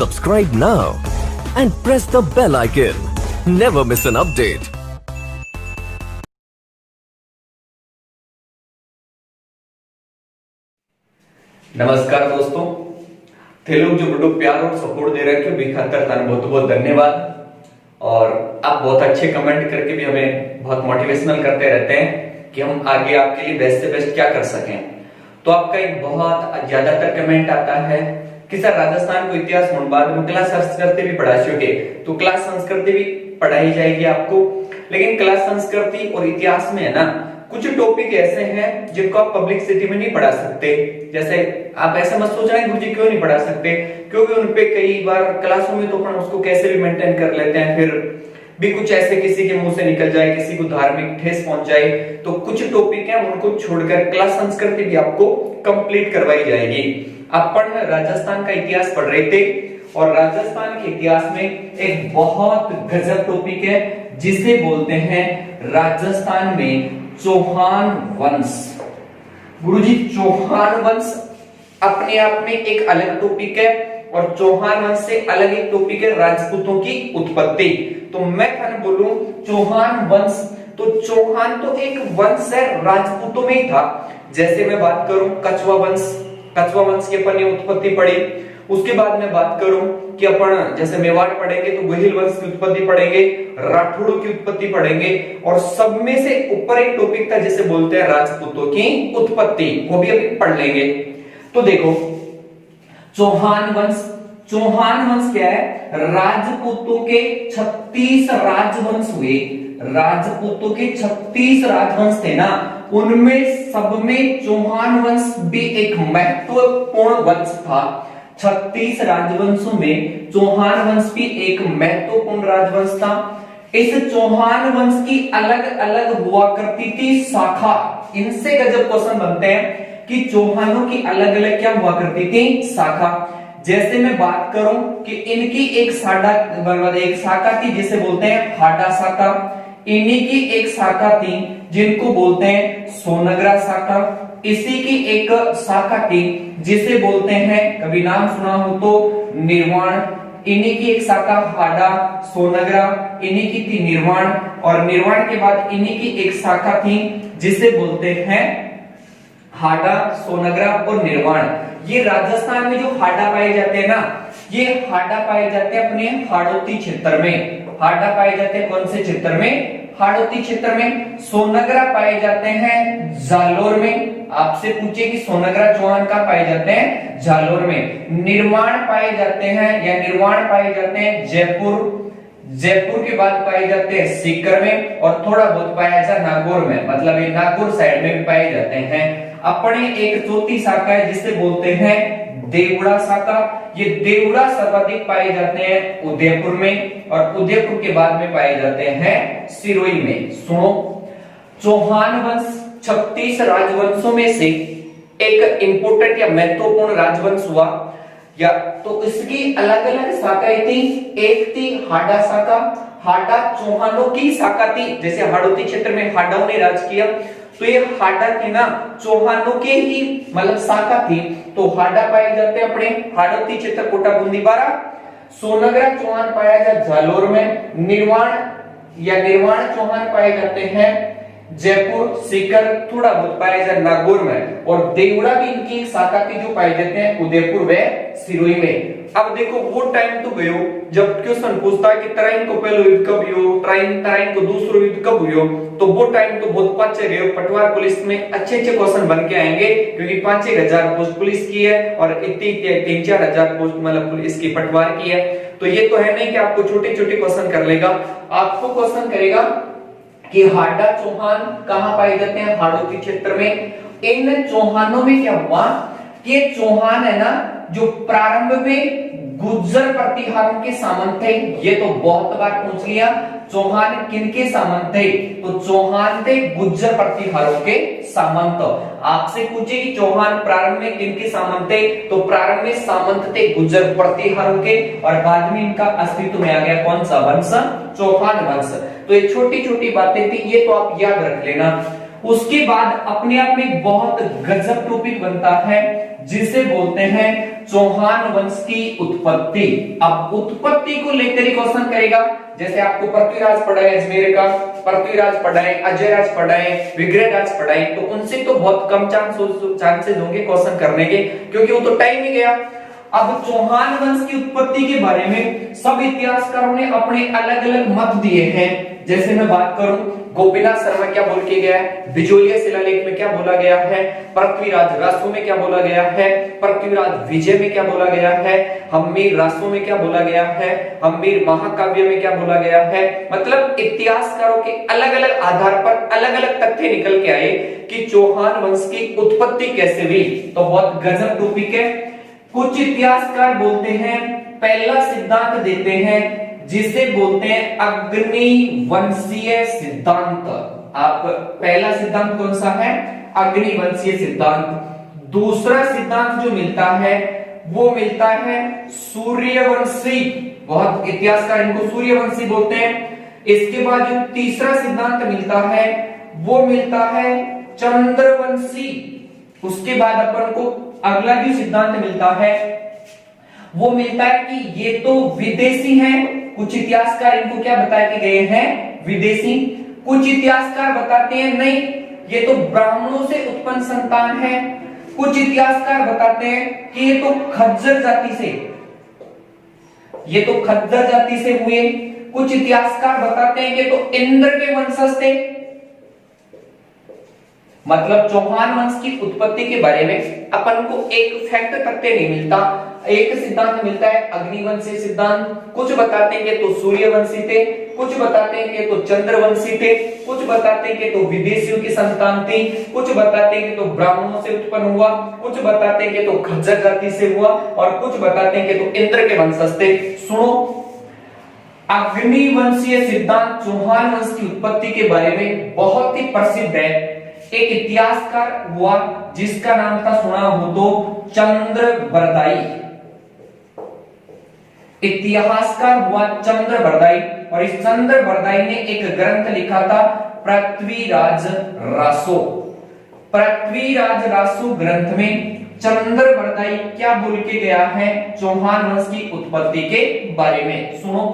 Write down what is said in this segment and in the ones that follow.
Subscribe now and press the bell icon. Never miss an update. नमस्कार दोस्तों, थे लोग जो बड़ो प्यार और सपोर्ट दे रहे हो बेखतर तान बहुत बहुत धन्यवाद। और आप बहुत अच्छे कमेंट करके भी हमें बहुत मोटिवेशनल करते रहते हैं कि हम आगे आपके लिए बेस्ट से बेस्ट क्या कर सकें। तो आपका एक बहुत ज्यादातर कमेंट आता है कि सर राजस्थान को इतिहास बाद में क्लास संस्कृति भी पढ़ा चुके, तो क्लास संस्कृति भी पढ़ाई जाएगी आपको। लेकिन क्लास संस्कृति और इतिहास में है ना कुछ टॉपिक ऐसे हैं जिनको आप पब्लिक सिटी में नहीं पढ़ा सकते। जैसे आप ऐसा मत सोचना गुरुजी क्यों नहीं पढ़ा सकते, क्योंकि उनपे कई बार क्लासों में तो अपन उसको कैसे भी मेंटेन कर लेते हैं, फिर भी कुछ ऐसे किसी के मुंह से निकल जाए, किसी को धार्मिक ठेस पहुंच जाए, तो कुछ टॉपिक है उनको छोड़कर क्लास संस्कृति भी आपको कंप्लीट करवाई जाएगी। अपन राजस्थान का इतिहास पढ़ रहे थे और राजस्थान के इतिहास में एक बहुत गजब टॉपिक है जिसे बोलते हैं राजस्थान में चौहान वंश। गुरुजी चौहान वंश अपने आप में एक अलग टॉपिक है और चौहान वंश से अलग एक टॉपिक है राजपूतों की उत्पत्ति। तो मैं खान बोलूं चौहान वंश, तो चौहान तो एक वंश है, राजपूतों में ही था। जैसे मैं बात करूं कछवा वंश, कछवा वंश की अपन ने उत्पत्ति पढ़ी। उसके बाद मैं बात करूं कि अपन जैसे मेवाड़ पढ़ेंगे तो गोहिल वंश की उत्पत्ति पढ़ेंगे, राठौड़ों की उत्पत्ति पढ़ेंगे, और सब में से ऊपर एक टॉपिक था जिसे बोलते हैं राजपूतों की उत्पत्ति, वो भी अभी पढ़ लेंगे। तो देखो चौहान वंश, चौहान वंश क्या है, राजपूतों के 36 राजवंश हुए। राजपूतों के 36 राजवंश थे ना, उनमें सब में चौहान वंश भी एक महत्वपूर्ण वंश था। 36 राजवंशों में चौहान वंश भी एक महत्वपूर्ण राजवंश था। इस चौहान वंश की अलग अलग हुआ करती थी शाखा। इनसे गजब क्वेश्चन बनते हैं कि चौहानों की अलग अलग क्या हुआ करती थी शाखा। जैसे मैं बात करूं कि इनकी एक शाखा थी जिसे बोलते हैं हाडा शाखा। इन्हीं की एक शाखा थी जिनको बोलते हैं सोनगरा शाखा। इसी की एक शाखा थी जिसे बोलते हैं, कभी नाम सुना हो तो, निर्वाण। इन्हीं की एक शाखा हाडा, सोनगरा, इन्हीं की थी निर्वाण। और निर्वाण के बाद इन्हीं की एक शाखा थी जिसे बोलते हैं हाडा, सोनगरा और निर्वाण। ये राजस्थान में जो हाडा पाए जाते हैं ना, ये हाडा पाए जाते हैं अपने हाड़ौती क्षेत्र में। हाडा पाए जाते हैं कौन से क्षेत्र में, हाड़ौती क्षेत्र में। सोनगरा पाए जाते हैं जालोर में। आपसे पूछे कि सोनगरा चौहान कहां पाए जाते हैं, जालोर में। निर्वाण पाए जाते हैं या निर्वाण पाए जाते हैं जयपुर। जयपुर के बाद पाए जाते हैं सीकर में, और थोड़ा बहुत पाया जाता है नागौर में, मतलब ये नागौर साइड में भी पाए जाते हैं। अपने एक चौथी शाखा है जिसे बोलते हैं देवड़ा शाखा। ये देवड़ा सर्वाधिक पाए जाते हैं उदयपुर में, और उदयपुर के बाद में पाए जाते हैं सिरोही में। सुनो, चौहान वंश 36 राजवंशों में से एक इंपोर्टेंट या महत्वपूर्ण राजवंश हुआ, या तो इसकी अलग अलग शाखाएं थी। एक थी हाडा शाखा। हाडा चौहानों की शाखा थी। जैसे हाड़ौती क्षेत्र में हाडाओं ने राज किया, तो ये हाडा थी ना चौहानों के ही मतलब शाखा थी। तो हाडा पाए जाते हैं अपने हाड़ौती क्षेत्र, कोटा बूंदी बारा। सोनगरा चौहान पाया जाता जालोर में। निर्वाण या निर्वाण चौहान पाए जाते हैं जयपुर, सीकर, थोड़ा बहुत पाया जाता नागौर में। और देवड़ा भी इनकी एक शाखा थी जो पाए जाते हैं उदयपुर व सिरोही में। अब देखो वो टाइम तो गयो जब क्वेश्चन पूछता है कि तराइन को पहलो युद्ध कब हुयो, तराइन को दूसरो युद्ध कब हुयो, तो वो टाइम तो बहुत पाछे गयो। पटवार पुलिस में अच्छे अच्छे क्वेश्चन बन के आएंगे, क्योंकि 5-6 पोस्ट पुलिस की है और इतनी 3-4 हजार पोस्ट मतलब पुलिस की पटवार की है। तो ये तो है नहीं कि आपको छोटे छोटे क्वेश्चन कर लेगा, आपको क्वेश्चन करेगा कि हाडा चौहान कहां पाए जाते हैं, हाड़ौती क्षेत्र में। इन चौहानों में क्या हुआ कि चौहान है ना जो प्रारंभ में गुर्जर प्रतिहारों के सामंत थे। ये तो बहुत बार पूछ लिया, चौहान किनके सामंत थे, तो चौहान थे गुर्जर प्रतिहारों के सामंत। आपसे पूछे कि चौहान प्रारंभ में किनके सामंत थे, तो प्रारंभ में सामंत थे गुर्जर प्रतिहारों के, और बाद में इनका अस्तित्व में आ गया कौन सा वंश, चौहान वंश। तो ये छोटी छोटी बातें थी, ये तो आप याद रख लेना। उसके बाद अपने आप में बहुत गजब टॉपिक बनता है जिसे बोलते हैं चौहान वंश की उत्पत्ति। अब उत्पत्ति को लेकर ही क्वेश्चन करेगा। जैसे आपको पृथ्वीराज पढ़ा है अजमेर का, पृथ्वीराज पढ़ा है, अजयराज पढ़ा है, विग्रहराज पढ़ा है, तो उनसे तो बहुत कम चांसेस होंगे क्वेश्चन करने के, क्योंकि वो तो टाइम ही गया। अब चौहान वंश की उत्पत्ति के बारे में सब इतिहासकारों ने अपने अलग अलग मत दिए हैं। जैसे मैं बात करूं, गोपीनाथ शर्मा क्या बोल के गया है, बिजोलिया शिलालेख में क्या बोला गया है, पृथ्वीराज रासो में क्या बोला गया है, पृथ्वीराज विजय में क्या बोला गया है, हम्मीर रासो में क्या बोला गया है, हम्मीर महाकाव्य में क्या बोला गया है। मतलब इतिहासकारों के अलग अलग आधार पर अलग अलग तथ्य निकल के आए कि चौहान वंश की उत्पत्ति कैसे हुई। तो बहुत गजब टॉपिक है। कुछ इतिहासकार बोलते हैं, पहला सिद्धांत देते हैं जिसे बोलते हैं अग्निवंशीय सिद्धांत। आप पहला सिद्धांत कौन सा है, अग्निवंशीय सिद्धांत। दूसरा सिद्धांत जो मिलता है वो मिलता है सूर्यवंशी, बहुत इतिहासकार इनको सूर्यवंशी बोलते हैं। इसके बाद जो तीसरा सिद्धांत मिलता है वो मिलता है चंद्रवंशी। उसके बाद अपन को अगला जो सिद्धांत मिलता है वो मिलता है कि ये तो विदेशी हैं। कुछ इतिहासकार इनको क्या बता के गए हैं, विदेशी। कुछ इतिहासकार बताते हैं नहीं, ये तो ब्राह्मणों से उत्पन्न संतान है। कुछ इतिहासकार बताते हैं कि ये तो खज्जर जाति से, ये तो खज्जर जाति से हुए। कुछ इतिहासकार बताते हैं कि तो इंद्र के वंशज थे। मतलब चौहान वंश की उत्पत्ति के बारे में अपन को एक फैक्ट तथ्य नहीं मिलता। एक सिद्धांत मिलता है अग्निवंशी सिद्धांत। कुछ बताते हैं कि तो सूर्यवंशी थे, कुछ बताते हैं कि तो चंद्रवंशी थे, कुछ बताते हैं कि तो विदेशियों की संतान थी, कुछ बताते हैं कि तो ब्राह्मणों से उत्पन्न हुआ, कुछ बताते हैं कि तो खज्जर जाति से हुआ, और कुछ बताते हैं कि तो इंद्र के वंशज थे। सुनो, अग्निवंशीय सिद्धांत चौहान वंश की उत्पत्ति के बारे में बहुत ही प्रसिद्ध है। एक इतिहासकार हुआ जिसका नाम था, सुना हो तो, चंद्रबरदाई। इतिहासकार हुआ चंद्रबरदाई, और इस चंद्रबरदाई ने एक ग्रंथ लिखा था पृथ्वीराज रासो। पृथ्वीराज रासो ग्रंथ में चंद्रबरदाई क्या बोल के गया है चौहान वंश की उत्पत्ति के बारे में। सुनो,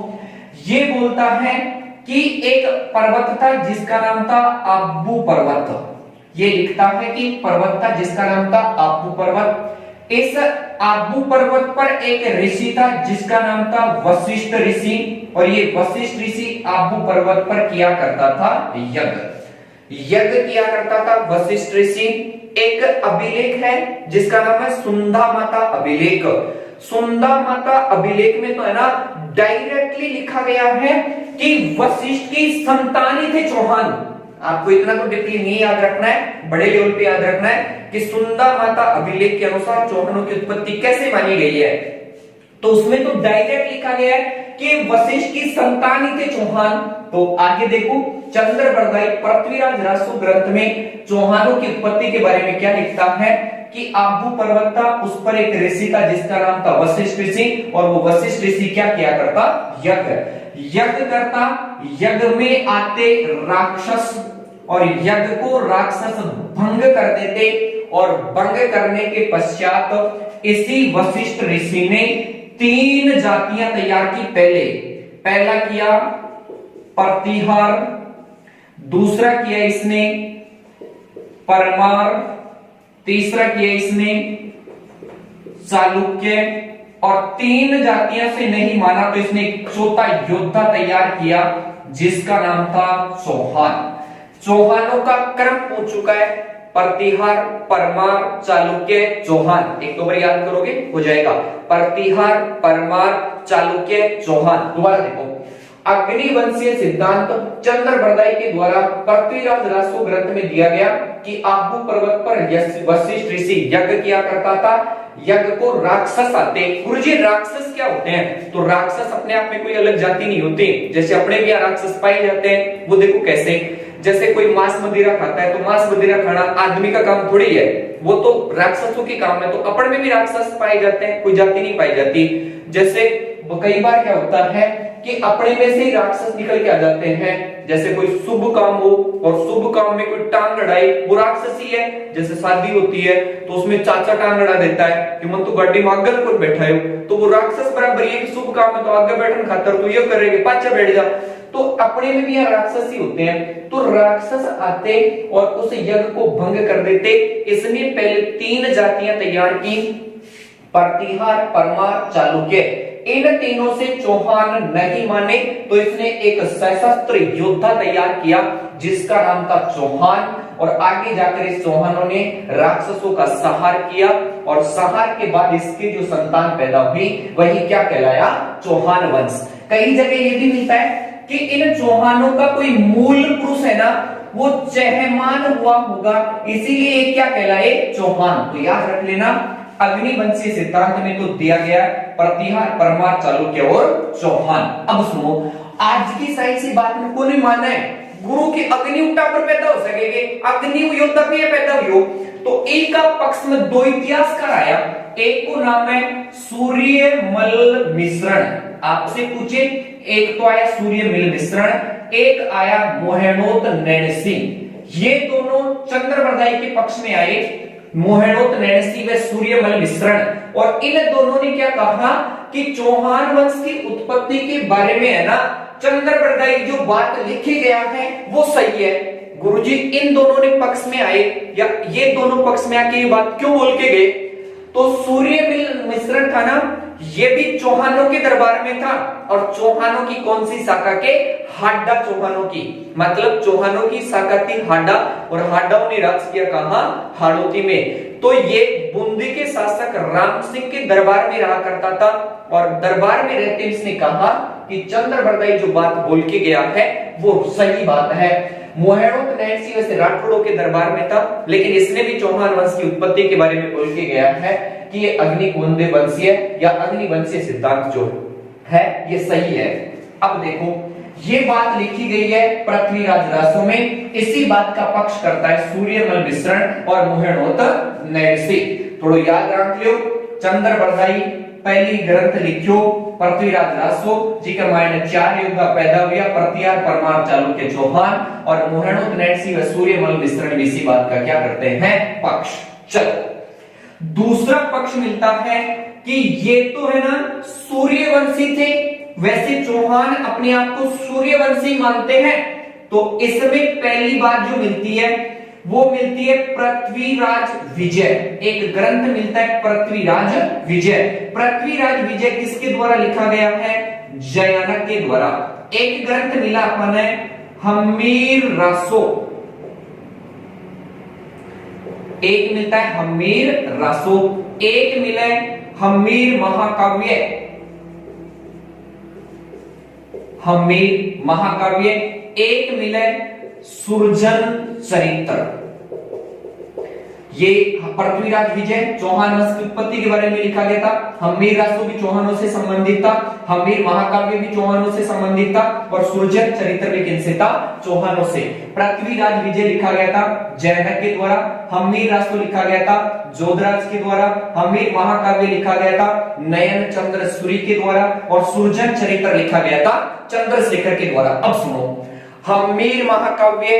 ये बोलता है कि एक पर्वत था जिसका नाम था आबू पर्वत। ये लिखता है कि पर्वत था जिसका नाम था आबू पर्वत। इस आबू पर्वत पर एक ऋषि था जिसका नाम था वशिष्ठ ऋषि, और ये वशिष्ठ ऋषि आबू पर्वत पर किया करता था यज्ञ किया करता था वशिष्ठ ऋषि। एक अभिलेख है जिसका नाम है सुंदा माता अभिलेख। सुंदा माता अभिलेख में तो है ना डायरेक्टली लिखा गया है कि वशिष्ठ की संतान ही थे चौहान। आपको इतना तो डिटेल नहीं याद रखना है, बड़े लेवल पे याद रखना है कि सुंदा माता अभिलेख के अनुसार चौहानों की उत्पत्ति कैसे मानी गई है। तो उसमें तो डायरेक्ट लिखा गया है कि वशिष्ठ की संतान ही थे चौहान। तो आगे देखो, चंद्रबरदाई पृथ्वीराज रासो ग्रंथ में चौहानों की उत्पत्ति के बारे में क्या लिखता है कि आबू पर्वत था, उस पर एक ऋषि था जिसका नाम था वशिष्ठ ऋषि, और वो वशिष्ठ ऋषि क्या किया करता, यज्ञ करता। यज्ञ में आते राक्षस, और यज्ञ को राक्षस भंग कर देते, और भंग करने के पश्चात इसी वशिष्ठ ऋषि ने 3 जातियां तैयार की। पहला किया प्रतिहार, दूसरा किया इसने परमार, तीसरा किया इसने चालुक्य, और 3 जातियां से नहीं माना तो इसने एक चौथा योद्धा तैयार किया जिसका नाम था चौहान। चौहानों का क्रम हो चुका है प्रतिहार, परमार, चालुक्य, चौहान। एक दो बार याद करोगे हो जाएगा, प्रतिहार, परमार, चालुक्य, चौहान। दोबारा देखो, अग्निवंशीय सिद्धांत चंद्रबरदाई के द्वारा पृथ्वीराज रासो ग्रंथ में दिया गया कि आबू पर्वत पर वशिष्ठ ऋषि यज्ञ किया करता था। यज्ञ को राक्षस आते। गुरुजी राक्षस क्या होते हैं? तो राक्षस अपने आप में कोई अलग जाति नहीं होती, जैसे अपने भी राक्षस पाए जाते हैं। वो देखो कैसे, जैसे कोई मांस मदिरा खाता है तो मांस मदिरा खाना आदमी का काम थोड़ी है, वो तो राक्षसों के काम है। तो अपन में भी राक्षस पाए जाते हैं, कोई जाति नहीं पाई जाती। जैसे कई बार क्या होता है कि अपने में से ही राक्षस निकल के आ जाते हैं। जैसे कोई शुभ काम हो और शुभ काम में कोई टांग अड़ाई, वो राक्षस ही है। जैसे शादी होती है तो उसमें चाचा टांग अड़ा देता है कि मन तो गाड़ी में आगे को बैठा हो, तो वो राक्षस बराबर ये शुभ काम है तो आगे बैठने खातर तो ये करेंगे, पाछे बैठ जा। तो अपने में भी राक्षस ही होते हैं। तो राक्षस आते और उस यज्ञ को भंग कर देते। इसने पहले 3 जातियां तैयार की, प्रतिहार, परमार, चालुक्य। इन तीनों से चौहान नहीं माने तो इसने एक सशस्त्र योद्धा तैयार किया जिसका नाम था चौहान। और आगे जाकर इस चौहानों ने राक्षसों का संहार किया और संहार के बाद इसकी जो संतान पैदा हुई वही क्या कहलाया, चौहान वंश। कई जगह ये भी मिलता है कि इन चौहानों का कोई मूल पुरुष है ना, वो चहमान हुआ होगा, इसीलिए क्या कहलाए, चौहान। तो याद रख लेना, अग्निवंशीय सिद्धांत में तो दिया गया प्रतिहार, परमार, चालुक्य और चौहान। अब सुनो, आज की साइड से बात में कोई मानना है गुरु के अग्नि उठा पर पैदा हो सकेंगे, अग्नि योद्धा भी पैदा हुई हो। तो एक का पक्ष में 2 इतिहासकार आया, एक को नाम है सूर्यमल मिश्रण। आपसे पूछे, एक तो आया सूर्यमल मिश्रण, एक आया मोहनोत नैणसी। ये दोनों चंद्रवरदाई के पक्ष में आए, मोहनोत नैणसी व सूर्यमल मिश्रण। और इन दोनों ने क्या कहा कि चौहान वंश की उत्पत्ति के बारे में है ना, चंद्रवरदाई जो बात लिखी गया है वो सही है। गुरुजी इन दोनों ने पक्ष में आए, या ये दोनों पक्ष में आके ये बात क्यों बोल के गए, तो सूर्यमल मिश्रण था ना, ये भी चौहानों के दरबार में था। और चौहानों की कौन सी शाखा के, हाडा चौहानों की, मतलब चौहानों की शाखा थी हाडा, और हाडाओं ने राज किया कहां, हाड़ौती में। तो ये बूंदी के शासक राम सिंह के दरबार में रहा करता था, और दरबार में रहते इसने कहा कि चंद्रवरदाई जो बात बोल के गया है वो सही बात है। मोहनोत नैणसी वैसे राठौड़ों के दरबार में था, लेकिन इसने भी चौहान वंश की उत्पत्ति के बारे में बोल के गया है कि ये अग्निकुंदे वंशीय या अग्निवंशीय सिद्धांत जो है ये सही है। अब देखो, ये बात लिखी गई है पृथ्वीराज रासो में, इसी बात का पक्ष करता है सूर्यमल मिश्रण और मोहनोत नैणसी। थोड़ा याद रख लो, चंद्रवरदाई पहली ग्रंथ लिखियो पृथ्वीराज रासो जी का मायने 4 योद्धा पैदा हुआ, प्रतिहार, परमार, चालुक्य, चौहान, और मोहनोत नैणसी व सूर्यमल मिश्रण इसी बात का क्या करते हैं, पक्ष। चलो दूसरा पक्ष मिलता है कि ये तो है ना सूर्यवंशी थे, वैसे चौहान अपने आप को सूर्यवंशी मानते हैं। तो इसमें पहली बात जो मिलती है वो मिलती है पृथ्वीराज विजय। एक ग्रंथ मिलता है पृथ्वीराज विजय। पृथ्वीराज विजय किसके द्वारा लिखा गया है, जयानक के द्वारा। एक ग्रंथ मिला अपन है हम्मीर रासो, एक मिलता है हम्मीर रासो, एक मिला है हम्मीर महाकाव्य, हम्मीर महाकाव्य, एक मिला है सुरजन चरित्र। ये पृथ्वीराज विजय चौहान वंश की उत्पत्ति के बारे में लिखा गया था। हम्मीर रासो भी चौहानों से संबंधित था, हम्मीर महाकाव्य भी चौहानों से संबंधित था, और सुरजन चरित्र भी किनसे था, चौहानों से। पृथ्वीराज विजय लिखा गया था जैनक के द्वारा, हम्मीर रासो लिखा गया था जोधराज के द्वारा, हम्मीर महाकाव्य लिखा गया था नयन चंद्र सूरी के द्वारा, और सुरजन चरित्र लिखा गया था चंद्रशेखर के द्वारा। अब सुनो, हम्मीर महाकाव्य,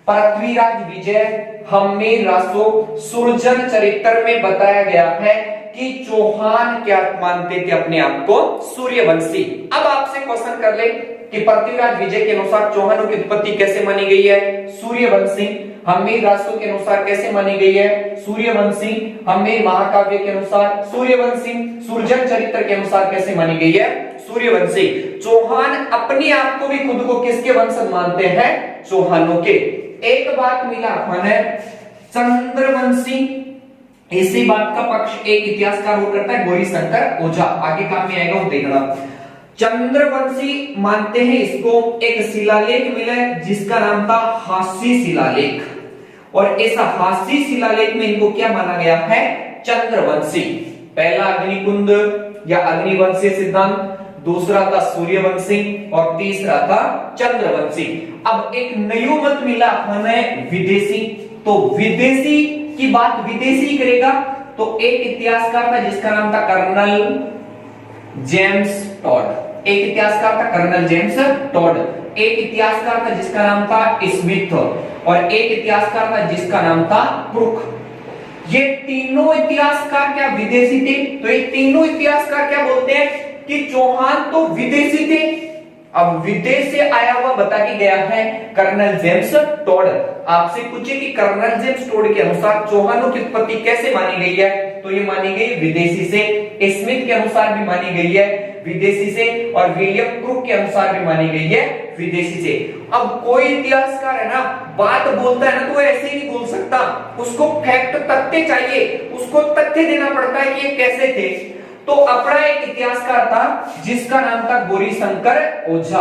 पृथ्वीराज विजय, हम्मीर रासो, सुरजन चरित्र में बताया गया है कि चौहान क्या मानते थे अपने आप को, सूर्यवंशी। अब आपसे क्वेश्चन कर ले कि पृथ्वीराज विजय के अनुसार चौहानों की उत्पत्ति कैसे मानी गई है, सूर्यवंशी। हम्मीर रासो के अनुसार कैसे मानी गई है, सूर्यवंशी। हम्मीर महाकाव्य के अनुसार सूर्यवंशी। सुरजन चरित्र के अनुसार कैसे मानी गई है, सूर्यवंशी। चौहान अपने आप को भी खुद को किसके वंशज मानते हैं, चौहानों के। एक बात मिला अपन है चंद्रवंशी, इसी बात का पक्ष एक इतिहासकार वो करता है गौरी शंकर ओझा, आगे काम में आएगा वो देखना। चंद्रवंशी मानते हैं इसको। एक शिलालेख मिला है जिसका नाम था हास्य शिलालेख, और ऐसा हास्य शिलालेख में इनको क्या माना गया है, चंद्रवंशी। पहला अग्निकुंड या अग्निवंशीय सिद्धांत, दूसरा था सूर्यवंशी, और तीसरा था चंद्रवंशी। अब एक नयो मत मिला हमें विदेशी, तो विदेशी की बात विदेशी करेगा तो एक इतिहासकार था जिसका नाम था कर्नल जेम्स टॉड। एक इतिहासकार था कर्नल जेम्स टॉड, एक इतिहासकार था जिसका नाम था स्मिथ, और एक इतिहासकार था जिसका नाम था ब्रुक। ये तीनों इतिहासकार क्या विदेशी थे? तो ये तीनों इतिहासकार क्या बोलते हैं कि चौहान तो विदेशी थे। अब विदेश से आया हुआ बता के गया है कर्नल जेम्स टॉड। आपसे पूछे कि कर्नल जेम्स टॉड के अनुसार चौहानों की उत्पत्ति कैसे मानी गई है, तो ये मानी गई विदेशी से। स्मिथ के अनुसार भी मानी गई है विदेशी से, और विलियम क्रुक के अनुसार भी मानी गई है विदेशी से। अब कोई इतिहासकार है ना, बात बोलता है ना, तो वो ऐसे ही नहीं बोल सकता, उसको फैक्ट तथ्य चाहिए, उसको तथ्य देना पड़ता है कि ये कैसे थे। तो अपना एक इतिहासकार था जिसका नाम था गौरीशंकर ओझा।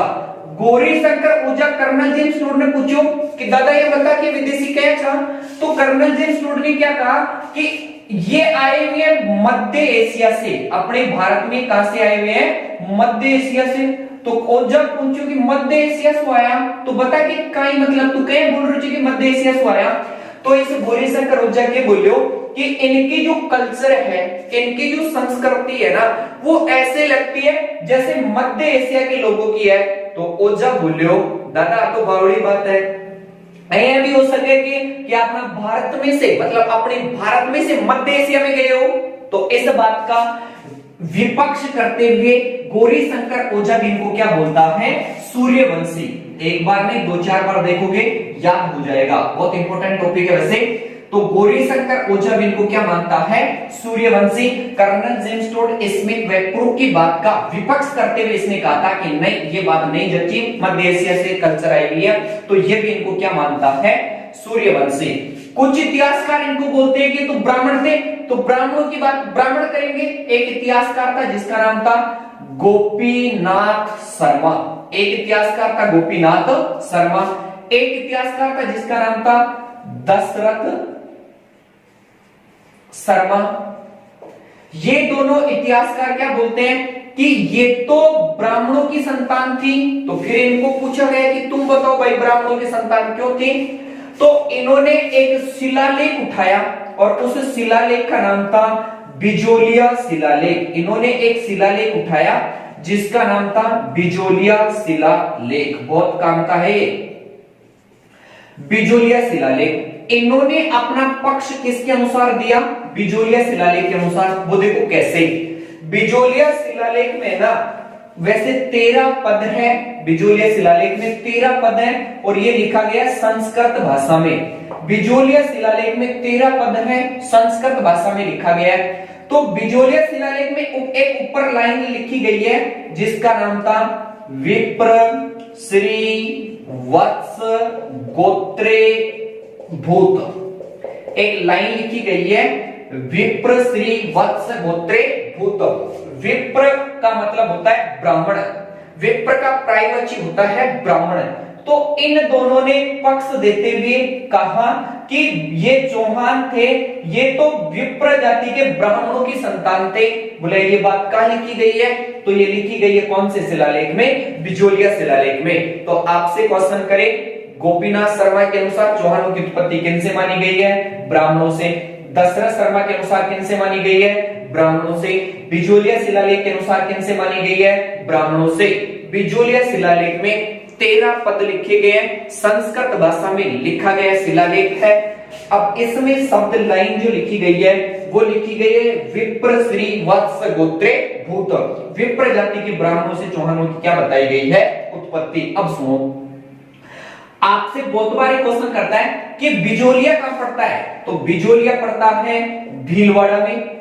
गौरीशंकर ओझा कर्नल जेम्स टॉड ने पूछो कि दादा ये बता कि विदेशी क्या था, तो कर्नल जेम्स टॉड ने क्या कहा कि ये आए हुए हैं मध्य एशिया से, अपने भारत में कहां से आए हुए हैं? मध्य एशिया से। तो ओझा पूछो कि मध्य एशिया से आया, तो बता कि काई मतलब तू कहीं बोल रही कि मध्य एशिया से आया। तो इस गौरीशंकर ओझा के बोलियो कि इनकी जो कल्चर है, इनकी जो संस्कृति है ना, वो ऐसे लगती है जैसे मध्य एशिया के लोगों की है। तो ओझा बोलियो दादा तो बावड़ी बात है, ऐसा भी हो सके कि आप ना भारत में से, मतलब अपने भारत में से मध्य एशिया में गए हो। तो इस बात का विपक्ष करते हुए गौरीशंकर ओझा भी इनको क्या बोलता है? सूर्यवंशी। एक बार नहीं, दो चार बार देखोगे याद हो जाएगा, बहुत इंपॉर्टेंट टॉपिक है वैसे। तो गौरीशंकर ओझा भी इनको क्या मानता है? Suryavanshi. Colonel James Tod Smith व क्रुक की बात का विपक्ष करते हुए इसने कहा था कि नहीं, ये बात नहीं जची, मध्य एशिया से कल्चर आई हुई है, तो ये भी इनको क्या मानता है? सूर्यवंशी। कुछ इतिहासकार इनको बोलते हैं कि तो ब्राह्मण थे, तो ब्राह्मणों की बात ब्राह्मण करेंगे। एक इतिहासकार था जिसका नाम था गोपीनाथ शर्मा, एक इतिहासकार था गोपीनाथ शर्मा। एक इतिहासकार था जिसका नाम था दशरथ शर्मा। ये दोनों इतिहासकार क्या बोलते हैं कि ये तो ब्राह्मणों की संतान थी। तो फिर इनको पूछा गया कि तुम बताओ भाई ब्राह्मणों की संतान क्यों थी? तो इन्होंने एक शिलालेख उठाया और उस शिलालेख का नाम था बिजोलिया शिलालेख। इन्होंने एक शिलालेख उठाया जिसका नाम था बिजोलिया शिलालेख, बहुत काम का है ये बिजोलिया शिलालेख। इन्होंने अपना पक्ष किसके अनुसार दिया? बिजोलिया शिलालेख के अनुसार। वो देखो कैसे, बिजोलिया शिलालेख में ना वैसे 13 पद है, बिजोलिया शिलालेख में 13 पद है और ये लिखा गया संस्कृत भाषा में। बिजोलिया शिलालेख में 13 पद है, संस्कृत भाषा में लिखा गया है। तो बिजोलिया शिलालेख में एक ऊपर लाइन लिखी गई है जिसका नाम था विप्र श्री वत्स गोत्रे भूत। एक लाइन लिखी गई है विप्र श्री वत्स गोत्रे भूत। विप्र का मतलब होता है ब्राह्मण, विप्र का प्रायवाची होता है ब्राह्मण। तो इन दोनों ने पक्ष देते हुए कहा कि ये चौहान थे, ये तो विप्र जाति के ब्राह्मणों की संतान थे। बोले ये बात कहां लिखी गई है? तो ये लिखी गई है कौन से शिलालेख में? बिजोलिया शिलालेख में। तो आपसे क्वेश्चन करे, गोपीनाथ शर्मा के अनुसार चौहानों की उत्पत्ति किनसे मानी गई है? ब्राह्मणों से। दशरथ शर्मा के अनुसार किनसे मानी गई है? ब्राह्मणों से। बिजोलिया शिलालेख के अनुसार किनसे मानी गई है? ब्राह्मणों से। बिजोलिया शिलालेख में 13 पद लिखे गए हैं, संस्कृत भाषा में लिखा गया शिलालेख है। अब इसमें शब्द लाइन जो लिखी गई है वो लिखी गई है विप्र श्री वत्स गोत्रे भूत। विप्र जाति के ब्राह्मणों से चौहानों की क्या बताई गई है? उत्पत्ति। अब सुनो, आपसे बहुत बार क्वेश्चन करता है कि बिजोलिया कहां पड़ता है? तो बिजोलिया पड़ता है भीलवाड़ा में।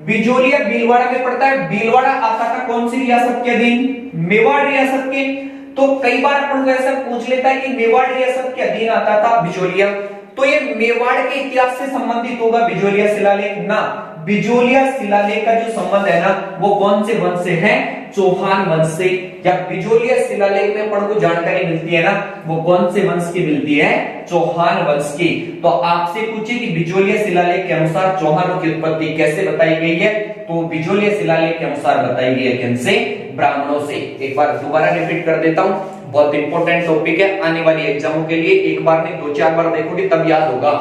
बिजोलिया भीलवाड़ा में पड़ता है। भीलवाड़ा आता था कौन सी रियासत के अधीन? मेवाड़ रियासत के। तो कई बार अपन को ऐसा पूछ लेता है कि मेवाड़ रियासत के अधीन आता था बिजोलिया, तो ये मेवाड़ के इतिहास से संबंधित होगा बिजोलिया शिलालेख ना। बिजोलिया शिलालेख का जो संबंध है ना वो कौन से वंश से है? चौहान वंश से। या बिजोलिया शिलालेख में अपन को जानकारी मिलती है ना वो कौन से वंश की मिलती है? चौहान वंश की। तो आपसे पूछे कि बिजोलिया शिलालेख के अनुसार चौहानों की उत्पत्ति कैसे बताई गई है? तो बिजोलिया शिलालेख के अनुसार बताई गई है किनसे? ब्राह्मणों से। एक बार दोबारा रिपीट कर देता हूं, बहुत इंपॉर्टेंट टॉपिक है, आने वाली एग्जामों के लिए एक बार नहीं 2-4 बार देखोगे तब याद होगा।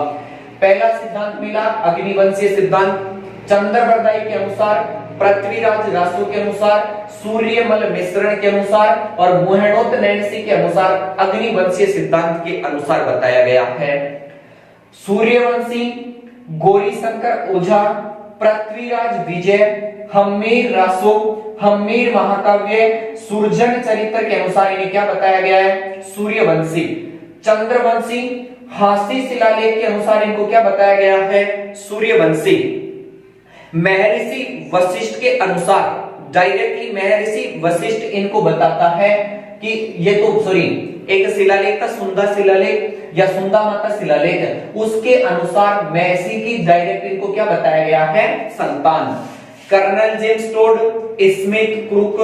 पहला सिद्धांत मिला अग्निवंशीय सिद्धांत। चंद्रबरदाई के अनुसार पृथ्वीराज रासो के अनुसार, सूर्यमल मिश्रण के अनुसार और मोहेनोत नैन्सी के अनुसार, अग्निवंशीय सिद्धांत के अनुसार बताया गया है। सूर्यवंशी, गौरीशंकर ओझा, पृथ्वीराज विजय, हम्मीर रासो, हम्मीर महाकाव्य, सुरजन चरित्र के अनुसार इन्हें क्या बताया गया है? सूर्यवंशी। चंद्रवंशी, हासी शिलालेख के अनुसार इनको क्या बताया गया है? सूर्यवंशी। महर्षि वशिष्ठ के अनुसार, डायरेक्टली महर्षि वशिष्ठ इनको बताता है कि ये तो सॉरी एक शिलालेख था, सुंदा शिलालेख या सुंदा माता शिलालेख, उसके अनुसार महर्षि की डायरेक्ट इनको क्या बताया गया है? संतान। Colonel James Tod, Smith Crooke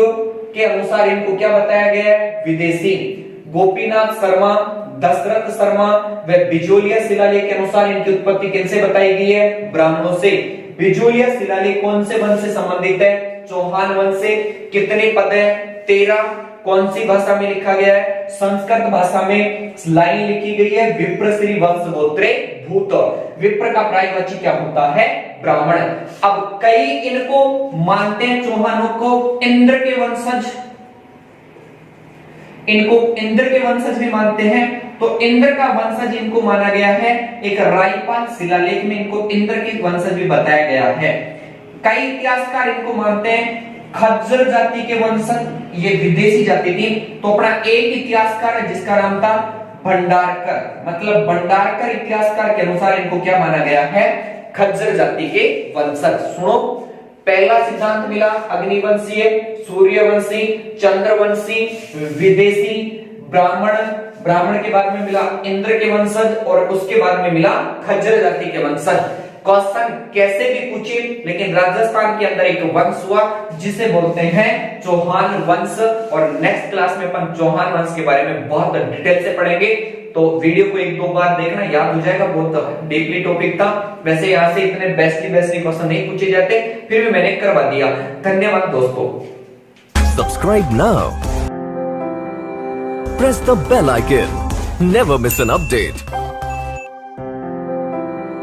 के अनुसार इनको क्या बताया गया है? विदेशी। गोपीनाथ शर्मा, दशरथ शर्मा व बिजोलिया शिलालेख के अनुसार इनकी उत्पत्ति किनसे बताई गई है? ब्राह्मणों से। बिजोलिया शिलालेख कौन से वंश से संबंधित है? चौहान वंश से। कितने पद है? 13। कौन सी भाषा में लिखा गया है? संस्कृत भाषा में। लाइन लिखी गई है, विप्र श्री वंश गोत्रे भूत। विप्र का पर्यायवाची क्या होता है? ब्राह्मण। अब कई इनको मानते हैं, चौहानों को, इंद्र के वंशज, इनको इंद्र के वंशज भी मानते हैं। तो इंद्र का वंशज इनको माना गया है। एक रायपाल शिलालेख में इनको इंद्र के वंशज भी बताया गया है। कई इतिहासकार इनको मानते हैं खज्जर जाति के वंशज, ये विदेशी जाति थी। तो अपना एक इतिहासकार है जिसका नाम था भंडारकर, मतलब भंडारकर इतिहासकार के अनुसार इनको क्या माना गया है? खज्जर जाति के वंशज। सुनो, पहला सिद्धांत मिला अग्निवंशीय, सूर्यवंशी, चंद्रवंशी, विदेशी, ब्राह्मण। ब्राह्मण के बाद में मिला इंद्र के वंशज और उसके बाद में मिला खज्जर जाति के वंशज। क्वेश्चन कैसे भी पूछे, लेकिन राजस्थान के अंदर एक वंश हुआ जिसे बोलते हैं चौहान वंश। और नेक्स्ट क्लास में अपन चौहान वंश के बारे में बहुत डिटेल से पढ़ेंगे। तो वीडियो को एक दो बार देखना, याद हो जाएगा, बहुत डीपली टॉपिक था। वैसे यहाँ से इतने बेस्टली क्वेश्चन नहीं पूछे जाते, फिर भी मैंने करवा दिया। धन्यवाद दोस्तों। Subscribe now. Press the bell icon. Never miss an update.